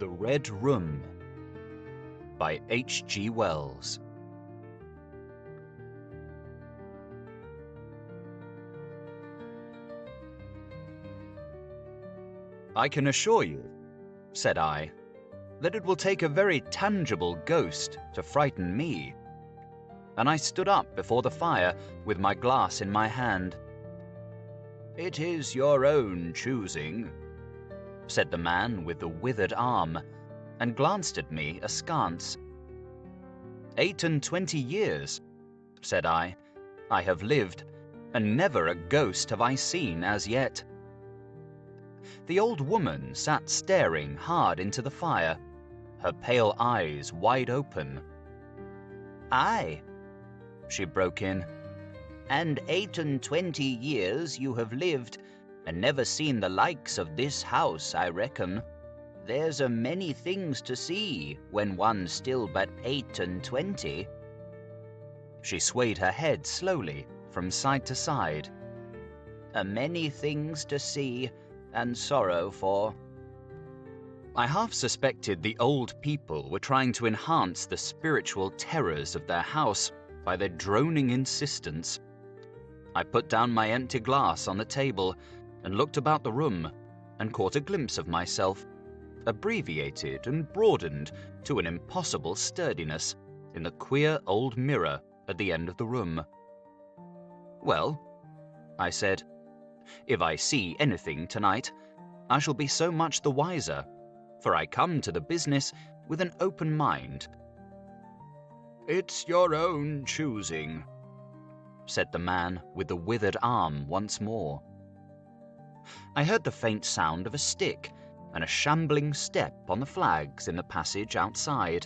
The Red Room by H.G. Wells. I can assure you, said I, that it will take a very tangible ghost to frighten me. And I stood up before the fire with my glass in my hand. It is your own choosing, said the man with the withered arm, and glanced at me askance. 28 years, said I have lived, and never a ghost have I seen as yet. The old woman sat staring hard into the fire, her pale eyes wide open. Aye, she broke in, and 28 years you have lived, and never seen the likes of this house, I reckon. There's a many things to see when one's still but 28. She swayed her head slowly from side to side. A many things to see and sorrow for. I half suspected the old people were trying to enhance the spiritual terrors of their house by their droning insistence. I put down my empty glass on the table and looked about the room and caught a glimpse of myself, abbreviated and broadened to an impossible sturdiness, in the queer old mirror at the end of the room. Well, I said, if I see anything tonight, I shall be so much the wiser, for I come to the business with an open mind. It's your own choosing, said the man with the withered arm once more. I heard the faint sound of a stick and a shambling step on the flags in the passage outside.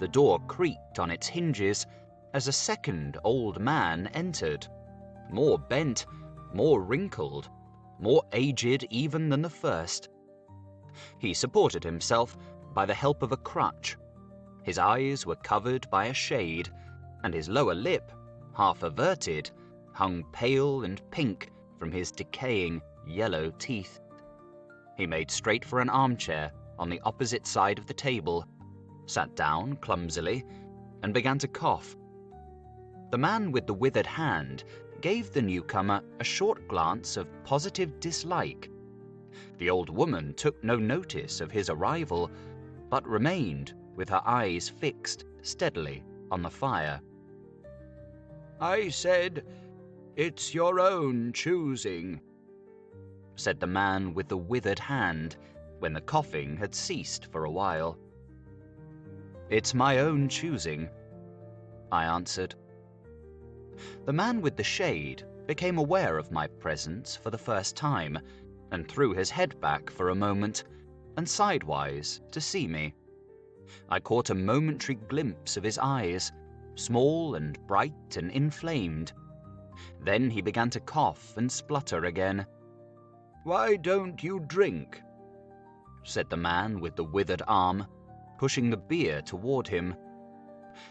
The door creaked on its hinges as a second old man entered, more bent, more wrinkled, more aged even than the first. He supported himself by the help of a crutch. His eyes were covered by a shade, and his lower lip, half averted, hung pale and pink from his decaying yellow teeth. He made straight for an armchair on the opposite side of the table, sat down clumsily, and began to cough. The man with the withered hand gave the newcomer a short glance of positive dislike. The old woman took no notice of his arrival, but remained with her eyes fixed steadily on the fire. I said, it's your own choosing, said the man with the withered hand when the coughing had ceased for a while. It's my own choosing, I answered. The man with the shade became aware of my presence for the first time and threw his head back for a moment and sidewise to see me. I caught a momentary glimpse of his eyes, small and bright and inflamed. Then he began to cough and splutter again. Why don't you drink? Said the man with the withered arm, pushing the beer toward him.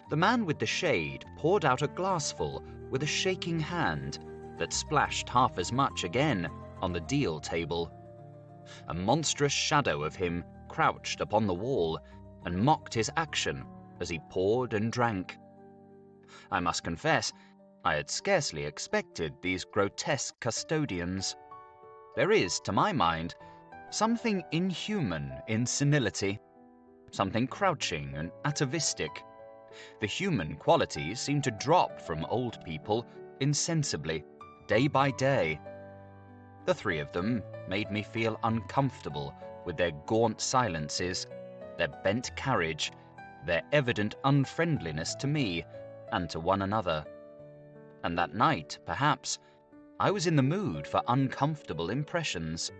The man with the shade poured out a glassful with a shaking hand that splashed half as much again on the deal table. A monstrous shadow of him crouched upon the wall and mocked his action as he poured and drank. I must confess, I had scarcely expected these grotesque custodians. There is, to my mind, something inhuman in senility, something crouching and atavistic. The human qualities seem to drop from old people insensibly, day by day. The three of them made me feel uncomfortable with their gaunt silences, their bent carriage, their evident unfriendliness to me and to one another. And that night, perhaps, I was in the mood for uncomfortable impressions.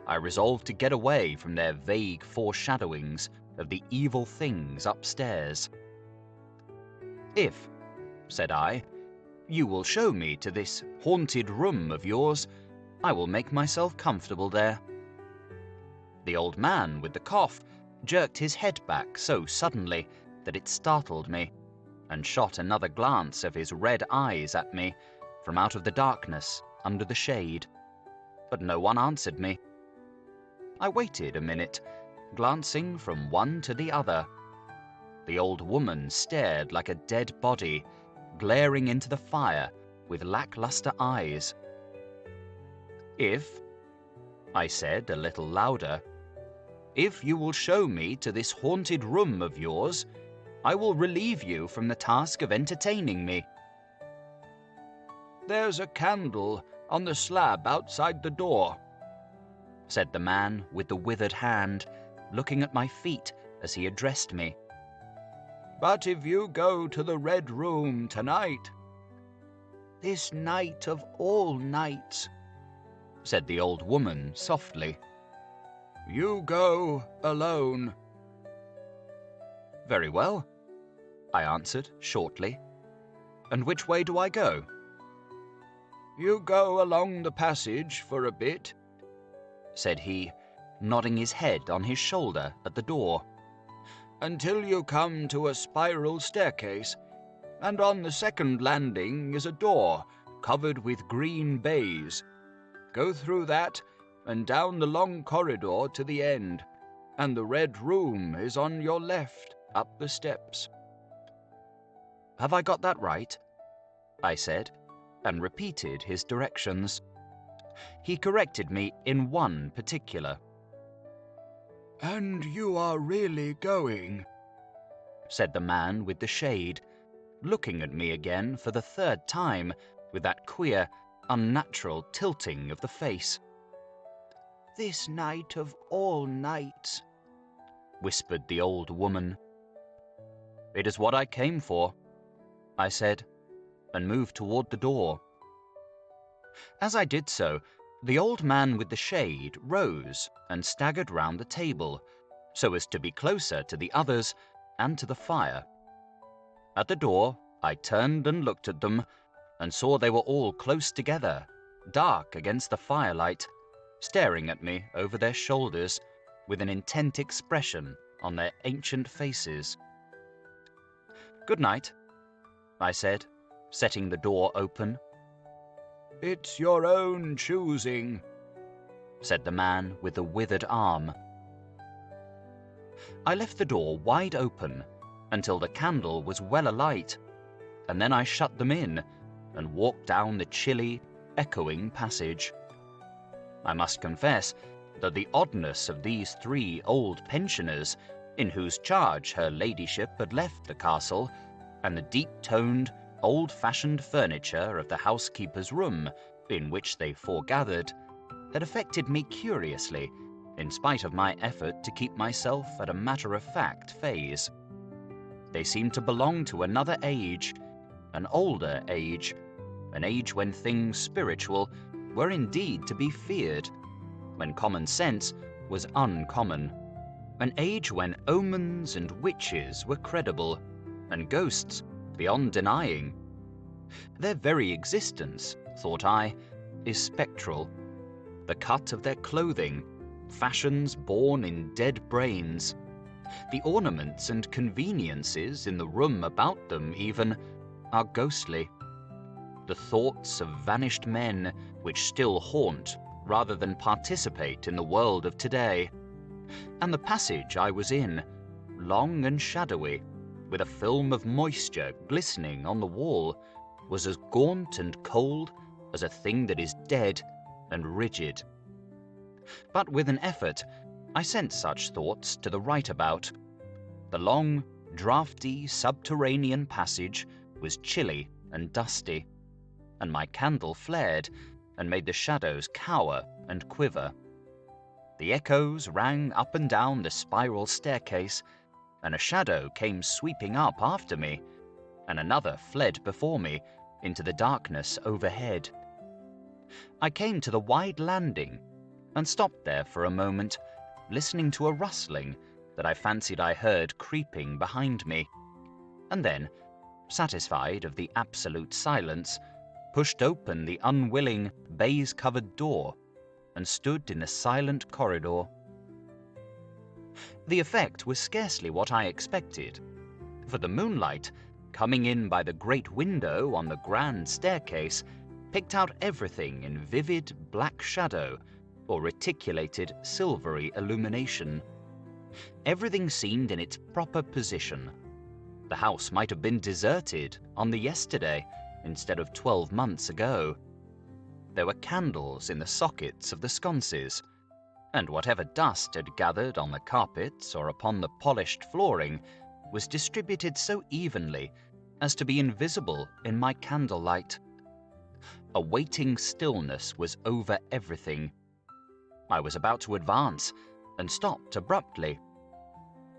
I resolved to get away from their vague foreshadowings of the evil things upstairs. If, said I, you will show me to this haunted room of yours, I will make myself comfortable there. The old man with the cough jerked his head back so suddenly that it startled me, and shot another glance of his red eyes at me from out of the darkness under the shade. But no one answered me. I waited a minute, glancing from one to the other. The old woman stared like a dead body, glaring into the fire with lackluster eyes. "If," I said a little louder, "if you will show me to this haunted room of yours, I will relieve you from the task of entertaining me." "There's a candle on the slab outside the door," said the man with the withered hand, looking at my feet as he addressed me. "But if you go to the Red Room tonight—" "This night of all nights," said the old woman softly. "You go alone." "Very well," I answered shortly. "And which way do I go?" "You go along the passage for a bit," said he, nodding his head on his shoulder at the door, "until you come to a spiral staircase, and on the second landing is a door covered with green baize. Go through that and down the long corridor to the end, and the Red Room is on your left up the steps." "Have I got that right?" I said, and repeated his directions. He corrected me in one particular. "And you are really going?" said the man with the shade, looking at me again for the third time with that queer, unnatural tilting of the face. "This night of all nights," whispered the old woman. "It is what I came for," I said, and moved toward the door. As I did so, the old man with the shade rose and staggered round the table, so as to be closer to the others and to the fire. At the door, I turned and looked at them, and saw they were all close together, dark against the firelight, staring at me over their shoulders with an intent expression on their ancient faces. "Good night," I said, setting the door open. "It's your own choosing," said the man with the withered arm. I left the door wide open until the candle was well alight, and then I shut them in and walked down the chilly, echoing passage. I must confess that the oddness of these three old pensioners, in whose charge her ladyship had left the castle, and the deep-toned, old-fashioned furniture of the housekeeper's room, in which they foregathered, had affected me curiously, in spite of my effort to keep myself at a matter-of-fact phase. They seemed to belong to another age, an older age, an age when things spiritual were indeed to be feared, when common sense was uncommon, an age when omens and witches were credible, and ghosts beyond denying. Their very existence, thought I, is spectral. The cut of their clothing, fashions born in dead brains, the ornaments and conveniences in the room about them even, are ghostly. The thoughts of vanished men which still haunt rather than participate in the world of today. And the passage I was in, long and shadowy, with a film of moisture glistening on the wall, was as gaunt and cold as a thing that is dead and rigid. But with an effort, I sent such thoughts to the right about. The long, draughty, subterranean passage was chilly and dusty, and my candle flared and made the shadows cower and quiver. The echoes rang up and down the spiral staircase, and a shadow came sweeping up after me, and another fled before me into the darkness overhead. I came to the wide landing and stopped there for a moment, listening to a rustling that I fancied I heard creeping behind me, and then, satisfied of the absolute silence, pushed open the unwilling, baize-covered door and stood in the silent corridor. The effect was scarcely what I expected, for the moonlight, coming in by the great window on the grand staircase, picked out everything in vivid black shadow or reticulated silvery illumination. Everything seemed in its proper position. The house might have been deserted on the yesterday instead of 12 months ago. There were candles in the sockets of the sconces, and whatever dust had gathered on the carpets or upon the polished flooring was distributed so evenly as to be invisible in my candlelight. A waiting stillness was over everything. I was about to advance and stopped abruptly.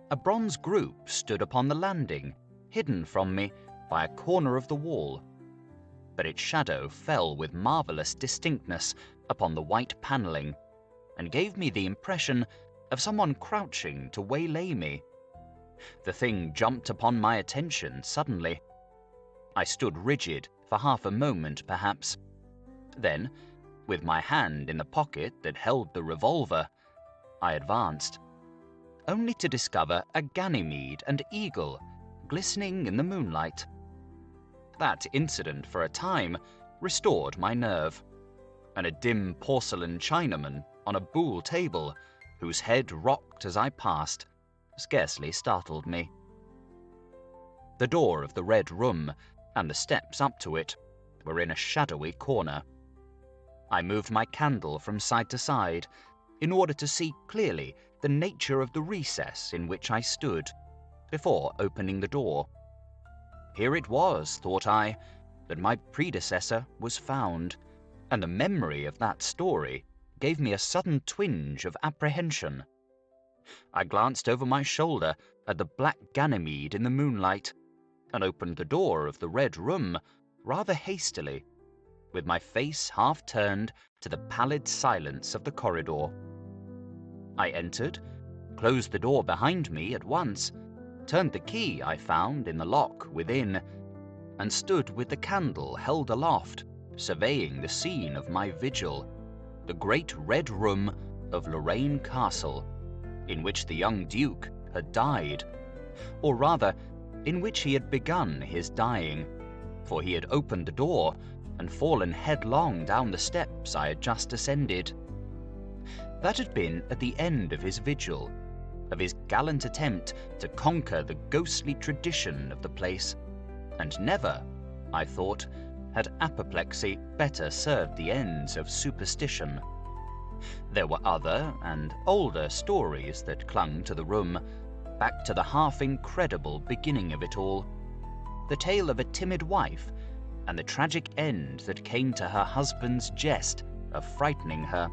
A bronze group stood upon the landing, hidden from me by a corner of the wall, but its shadow fell with marvelous distinctness upon the white panelling and gave me the impression of someone crouching to waylay me. The thing jumped upon my attention suddenly. I stood rigid for half a moment, perhaps. Then, with my hand in the pocket that held the revolver, I advanced, only to discover a Ganymede and eagle glistening in the moonlight. That incident, for a time, restored my nerve, and a dim porcelain Chinaman on a buhl table, whose head rocked as I passed, scarcely startled me. The door of the Red Room and the steps up to it were in a shadowy corner. I moved my candle from side to side in order to see clearly the nature of the recess in which I stood, before opening the door. Here it was, thought I, that my predecessor was found, and the memory of that story gave me a sudden twinge of apprehension. I glanced over my shoulder at the black Ganymede in the moonlight, and opened the door of the Red Room rather hastily, with my face half turned to the pallid silence of the corridor. I entered, closed the door behind me at once, turned the key I found in the lock within, and stood with the candle held aloft, surveying the scene of my vigil, the great Red Room of Lorraine Castle, in which the young Duke had died, or rather, in which he had begun his dying, for he had opened the door and fallen headlong down the steps I had just ascended. That had been at the end of his vigil, of his gallant attempt to conquer the ghostly tradition of the place, and never, I thought, had apoplexy better served the ends of superstition. There were other and older stories that clung to the room, back to the half-incredible beginning of it all, the tale of a timid wife and the tragic end that came to her husband's jest of frightening her.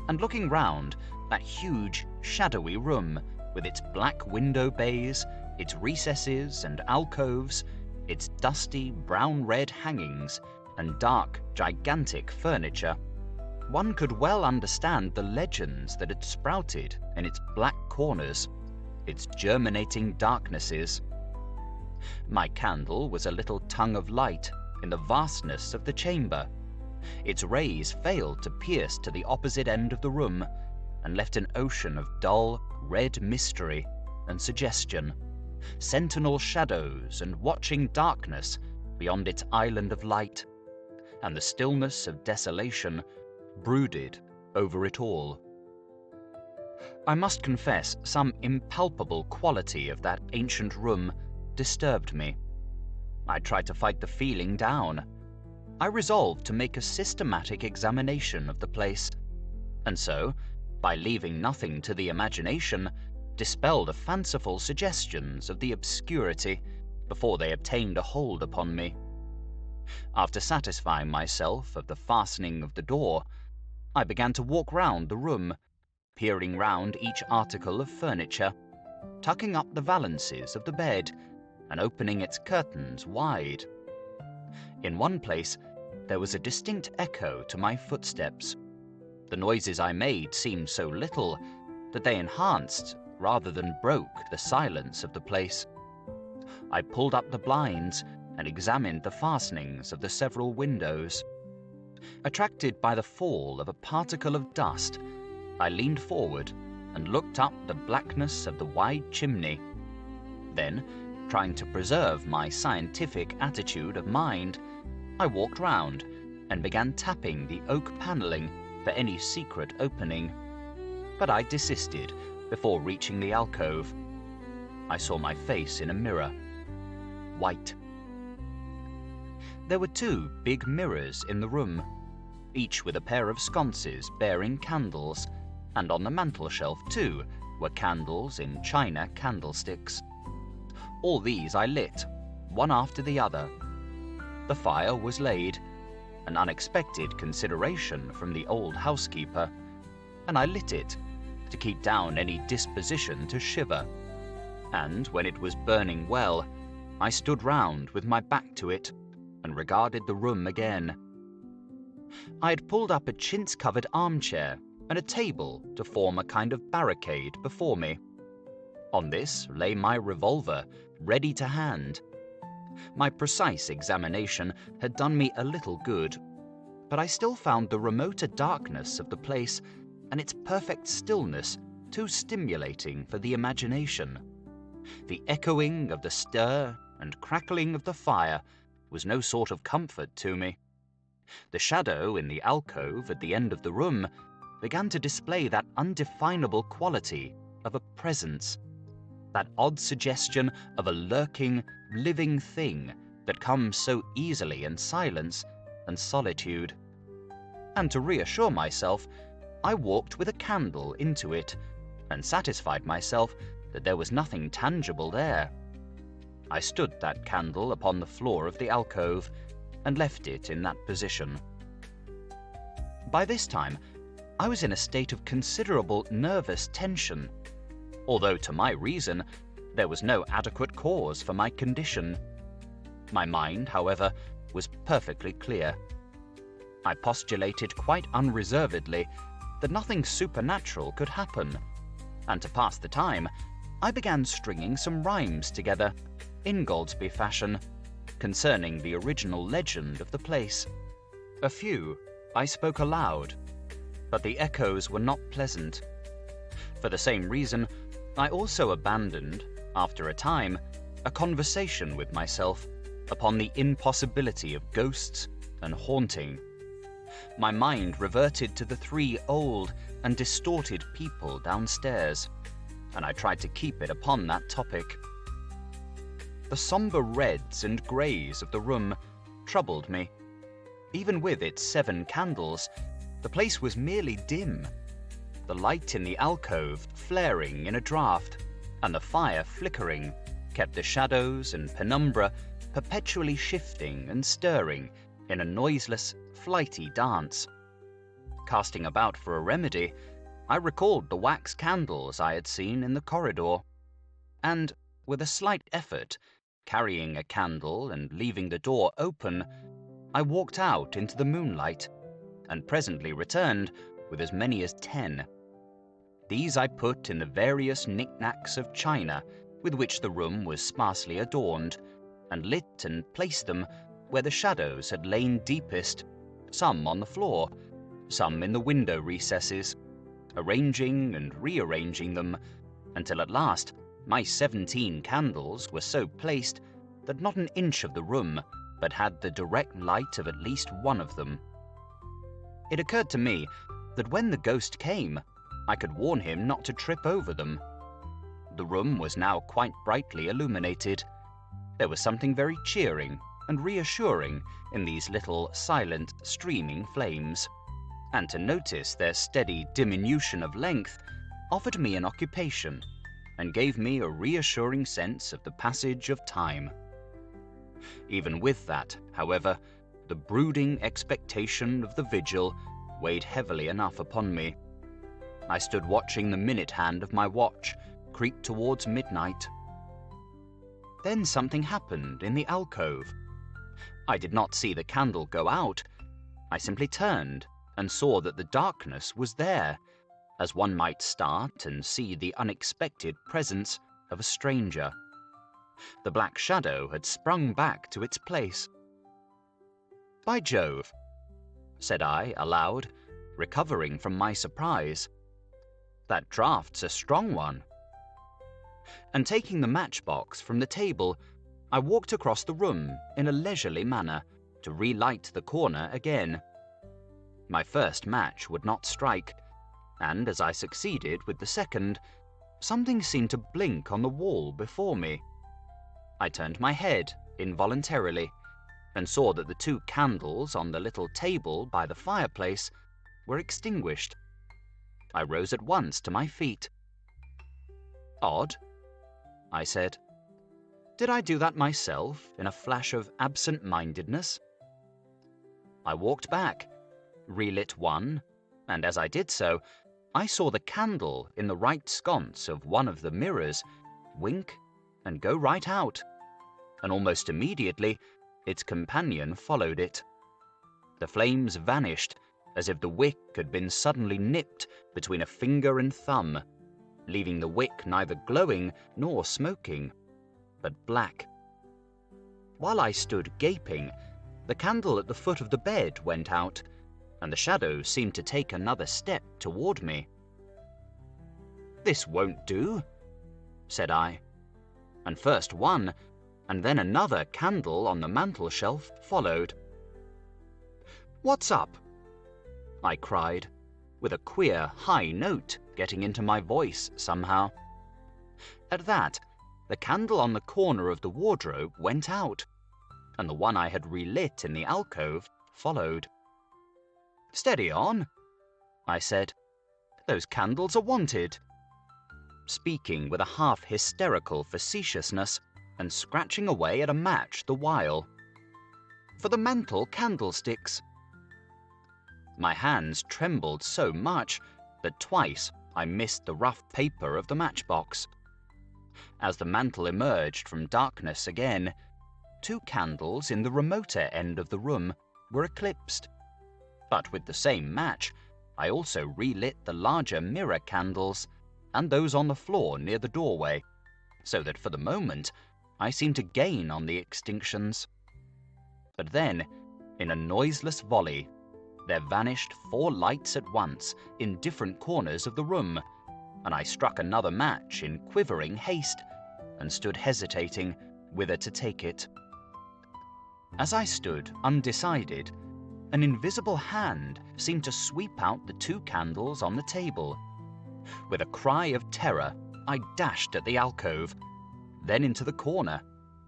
And looking round that huge, shadowy room, with its black window bays, its recesses and alcoves, its dusty brown-red hangings, and dark, gigantic furniture, one could well understand the legends that had sprouted in its black corners, its germinating darknesses. My candle was a little tongue of light in the vastness of the chamber. Its rays failed to pierce to the opposite end of the room, and left an ocean of dull, red mystery and suggestion, sentinel shadows and watching darkness beyond its island of light, and the stillness of desolation brooded over it all. I must confess some impalpable quality of that ancient room disturbed me. I tried to fight the feeling down. I resolved to make a systematic examination of the place, and so, by leaving nothing to the imagination, dispel the fanciful suggestions of the obscurity before they obtained a hold upon me. After satisfying myself of the fastening of the door, I began to walk round the room, peering round each article of furniture, tucking up the valances of the bed, and opening its curtains wide. In one place, there was a distinct echo to my footsteps. The noises I made seemed so little that they enhanced rather than broke the silence of the place. I pulled up the blinds and examined the fastenings of the several windows. Attracted by the fall of a particle of dust, I leaned forward and looked up the blackness of the wide chimney. Then, trying to preserve my scientific attitude of mind, I walked round and began tapping the oak panelling for any secret opening. But I desisted before reaching the alcove. I saw my face in a mirror. White. There were 2 big mirrors in the room, each with a pair of sconces bearing candles, and on the mantelshelf, too, were candles in china candlesticks. All these I lit, one after the other. The fire was laid, an unexpected consideration from the old housekeeper, and I lit it to keep down any disposition to shiver. And when it was burning well, I stood round with my back to it and regarded the room again. I had pulled up a chintz-covered armchair and a table to form a kind of barricade before me. On this lay my revolver, ready to hand. My precise examination had done me a little good, but I still found the remoter darkness of the place and its perfect stillness too stimulating for the imagination. The echoing of the stir and crackling of the fire was no sort of comfort to me. The shadow in the alcove at the end of the room began to display that undefinable quality of a presence, that odd suggestion of a lurking, living thing that comes so easily in silence and solitude. And to reassure myself, I walked with a candle into it and satisfied myself that there was nothing tangible there. I stood that candle upon the floor of the alcove and left it in that position. By this time, I was in a state of considerable nervous tension, although to my reason there was no adequate cause for my condition. My mind, however, was perfectly clear. I postulated quite unreservedly that nothing supernatural could happen, and to pass the time, I began stringing some rhymes together, Ingoldsby fashion, concerning the original legend of the place. A few I spoke aloud, but the echoes were not pleasant. For the same reason, I also abandoned, after a time, a conversation with myself upon the impossibility of ghosts and haunting. My mind reverted to the 3 old and distorted people downstairs, and I tried to keep it upon that topic. The sombre reds and greys of the room troubled me. Even with its 7 candles, the place was merely dim. The light in the alcove flaring in a draught, and the fire flickering, kept the shadows and penumbra perpetually shifting and stirring in a noiseless, flighty dance. Casting about for a remedy, I recalled the wax candles I had seen in the corridor, and, with a slight effort, carrying a candle and leaving the door open, I walked out into the moonlight, and presently returned with as many as 10. These I put in the various knick-knacks of china with which the room was sparsely adorned, and lit and placed them where the shadows had lain deepest, some on the floor, some in the window recesses, arranging and rearranging them, until at last my 17 candles were so placed that not an inch of the room but had the direct light of at least one of them. It occurred to me that when the ghost came, I could warn him not to trip over them. The room was now quite brightly illuminated. There was something very cheering and reassuring in these little, silent, streaming flames, and to notice their steady diminution of length offered me an occupation and gave me a reassuring sense of the passage of time. Even with that, however, the brooding expectation of the vigil weighed heavily enough upon me. I stood watching the minute hand of my watch creep towards midnight. Then something happened in the alcove. I did not see the candle go out. I simply turned and saw that the darkness was there, as one might start and see the unexpected presence of a stranger. The black shadow had sprung back to its place. "By Jove," said I aloud, recovering from my surprise. "That draft's a strong one." And taking the matchbox from the table, I walked across the room in a leisurely manner to relight the corner again. My first match would not strike, and as I succeeded with the second, something seemed to blink on the wall before me. I turned my head involuntarily and saw that the 2 candles on the little table by the fireplace were extinguished. I rose at once to my feet. "Odd," I said. "Did I do that myself in a flash of absent-mindedness?" I walked back, relit one, and as I did so, I saw the candle in the right sconce of one of the mirrors wink and go right out, and almost immediately its companion followed it. The flames vanished as if the wick had been suddenly nipped between a finger and thumb, leaving the wick neither glowing nor smoking, but black. While I stood gaping, the candle at the foot of the bed went out, and the shadow seemed to take another step toward me. "This won't do," said I, and first one, and then another candle on the mantel-shelf followed. "What's up?" I cried, with a queer high note getting into my voice somehow. At that, the candle on the corner of the wardrobe went out, and the one I had relit in the alcove followed. "Steady on," I said. "Those candles are wanted," speaking with a half-hysterical facetiousness and scratching away at a match the while. "For the mantel candlesticks." My hands trembled so much that twice I missed the rough paper of the matchbox. As the mantel emerged from darkness again, 2 candles in the remoter end of the room were eclipsed. But with the same match, I also relit the larger mirror candles and those on the floor near the doorway, so that for the moment I seemed to gain on the extinctions. But then, in a noiseless volley, there vanished 4 lights at once in different corners of the room, and I struck another match in quivering haste and stood hesitating whither to take it. As I stood undecided, an invisible hand seemed to sweep out the 2 candles on the table. With a cry of terror, I dashed at the alcove, then into the corner,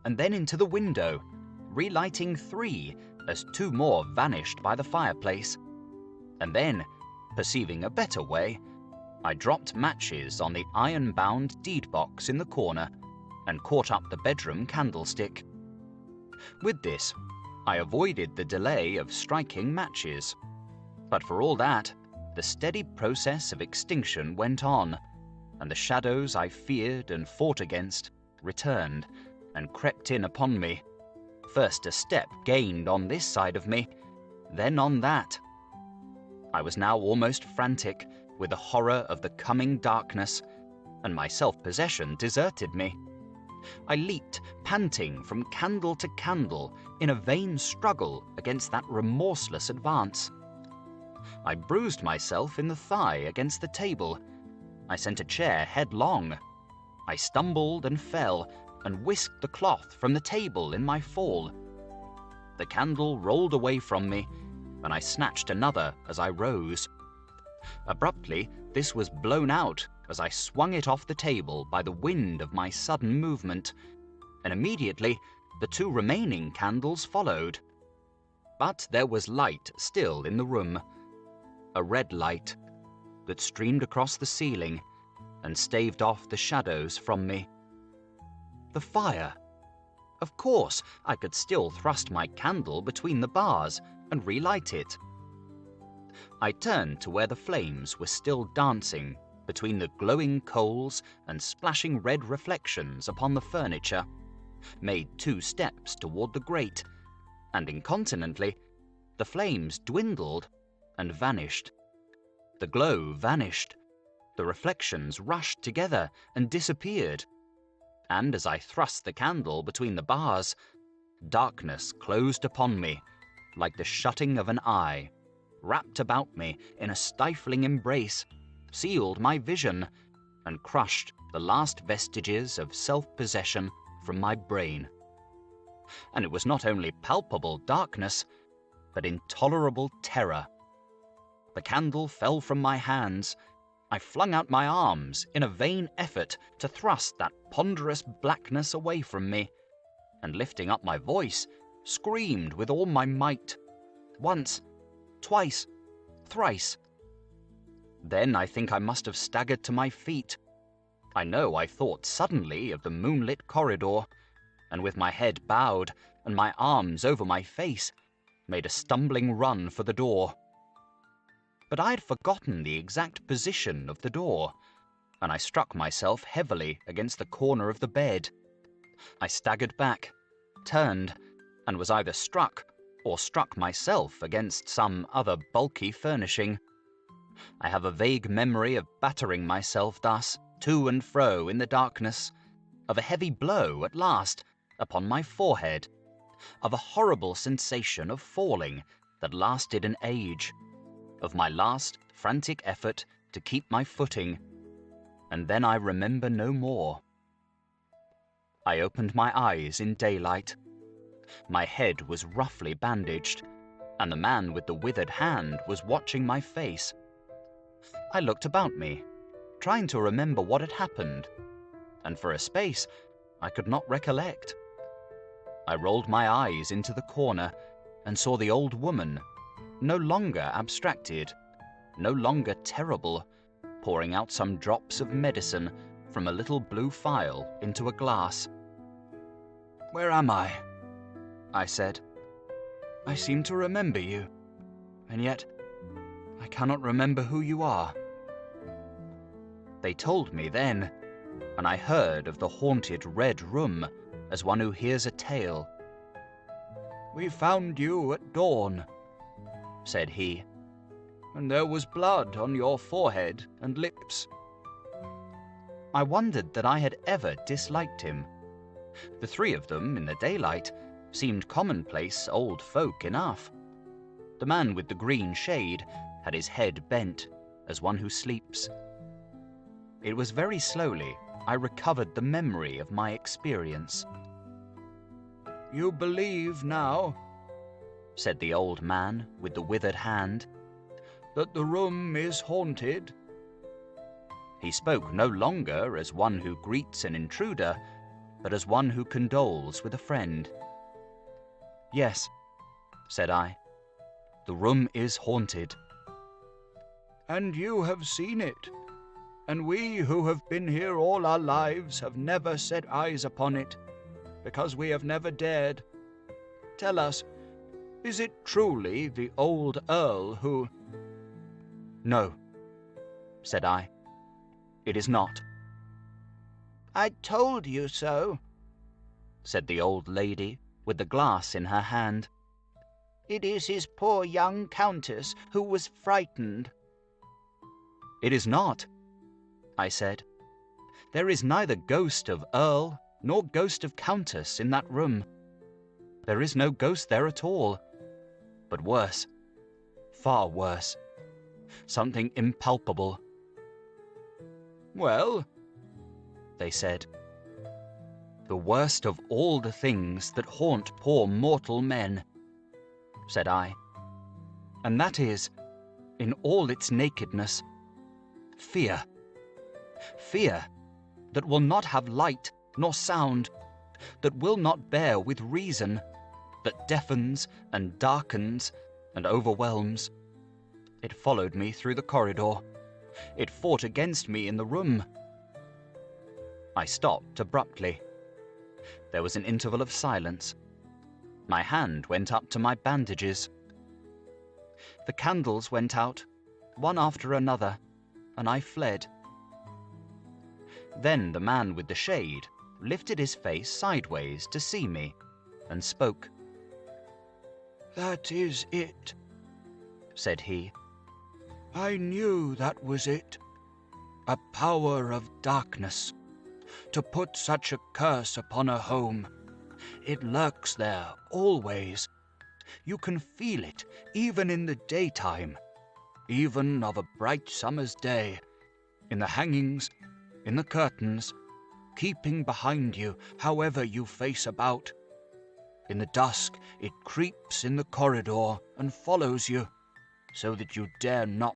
and then into the window, relighting 3 as 2 more vanished by the fireplace. And then, perceiving a better way, I dropped matches on the iron-bound deed box in the corner and caught up the bedroom candlestick. With this, I avoided the delay of striking matches. But for all that, the steady process of extinction went on, and the shadows I feared and fought against returned and crept in upon me. First a step gained on this side of me, then on that. I was now almost frantic with the horror of the coming darkness, and my self-possession deserted me. I leaped, panting, from candle to candle in a vain struggle against that remorseless advance. I bruised myself in the thigh against the table. I sent a chair headlong. I stumbled and fell and whisked the cloth from the table in my fall. The candle rolled away from me, and I snatched another as I rose. Abruptly, this was blown out as I swung it off the table by the wind of my sudden movement, and immediately the 2 remaining candles followed. But there was light still in the room, a red light that streamed across the ceiling and staved off the shadows from me. The fire! Of course, I could still thrust my candle between the bars and relight it. I turned to where the flames were still dancing between the glowing coals and splashing red reflections upon the furniture, made 2 steps toward the grate, and incontinently, the flames dwindled and vanished. The glow vanished, the reflections rushed together and disappeared, and as I thrust the candle between the bars, darkness closed upon me like the shutting of an eye, wrapped about me in a stifling embrace, sealed my vision, and crushed the last vestiges of self-possession from my brain. And it was not only palpable darkness, but intolerable terror. The candle fell from my hands, I flung out my arms in a vain effort to thrust that ponderous blackness away from me, and lifting up my voice, screamed with all my might. Once, twice, thrice. Then I think I must have staggered to my feet. I know I thought suddenly of the moonlit corridor, and with my head bowed and my arms over my face, made a stumbling run for the door. But I had forgotten the exact position of the door, and I struck myself heavily against the corner of the bed. I staggered back, turned, and was either struck or struck myself against some other bulky furnishing. I have a vague memory of battering myself thus, to and fro in the darkness, of a heavy blow at last upon my forehead, of a horrible sensation of falling that lasted an age, of my last frantic effort to keep my footing, and then I remember no more. I opened my eyes in daylight. My head was roughly bandaged, and the man with the withered hand was watching my face. I looked about me, trying to remember what had happened, and for a space I could not recollect. I rolled my eyes into the corner and saw the old woman, no longer abstracted, no longer terrible, pouring out some drops of medicine from a little blue phial into a glass. "Where am I?" I said. "I seem to remember you, and yet I cannot remember who you are." They told me then, and I heard of the haunted Red Room as one who hears a tale. "We found you at dawn," said he, "and there was blood on your forehead and lips." I wondered that I had ever disliked him. The three of them, in the daylight, seemed commonplace old folk enough. The man with the green shade had his head bent, as one who sleeps. It was very slowly I recovered the memory of my experience. "You believe now," said the old man with the withered hand, "that the room is haunted?" He spoke no longer as one who greets an intruder, but as one who condoles with a friend. "Yes," said I, "the room is haunted." "And you have seen it, and we who have been here all our lives have never set eyes upon it, because we have never dared. Tell us, is it truly the old Earl who—" "No," said I, "it is not." "I told you so," said the old lady with the glass in her hand. "It is his poor young countess who was frightened." "It is not," I said. "There is neither ghost of Earl nor ghost of Countess in that room. There is no ghost there at all. But worse, far worse, something impalpable." "Well?" they said. "The worst of all the things that haunt poor mortal men," said I, "and that is, in all its nakedness, fear. Fear that will not have light nor sound, that will not bear with reason, that deafens and darkens and overwhelms. It followed me through the corridor. It fought against me in the room." I stopped abruptly. There was an interval of silence. My hand went up to my bandages. The candles went out, one after another, and I fled. Then the man with the shade lifted his face sideways to see me, and spoke. "That is it," said he. "I knew that was it. A power of darkness. To put such a curse upon a home. It lurks there, always. You can feel it, even in the daytime, even of a bright summer's day, in the hangings, in the curtains, keeping behind you, however you face about. In the dusk, it creeps in the corridor and follows you, so that you dare not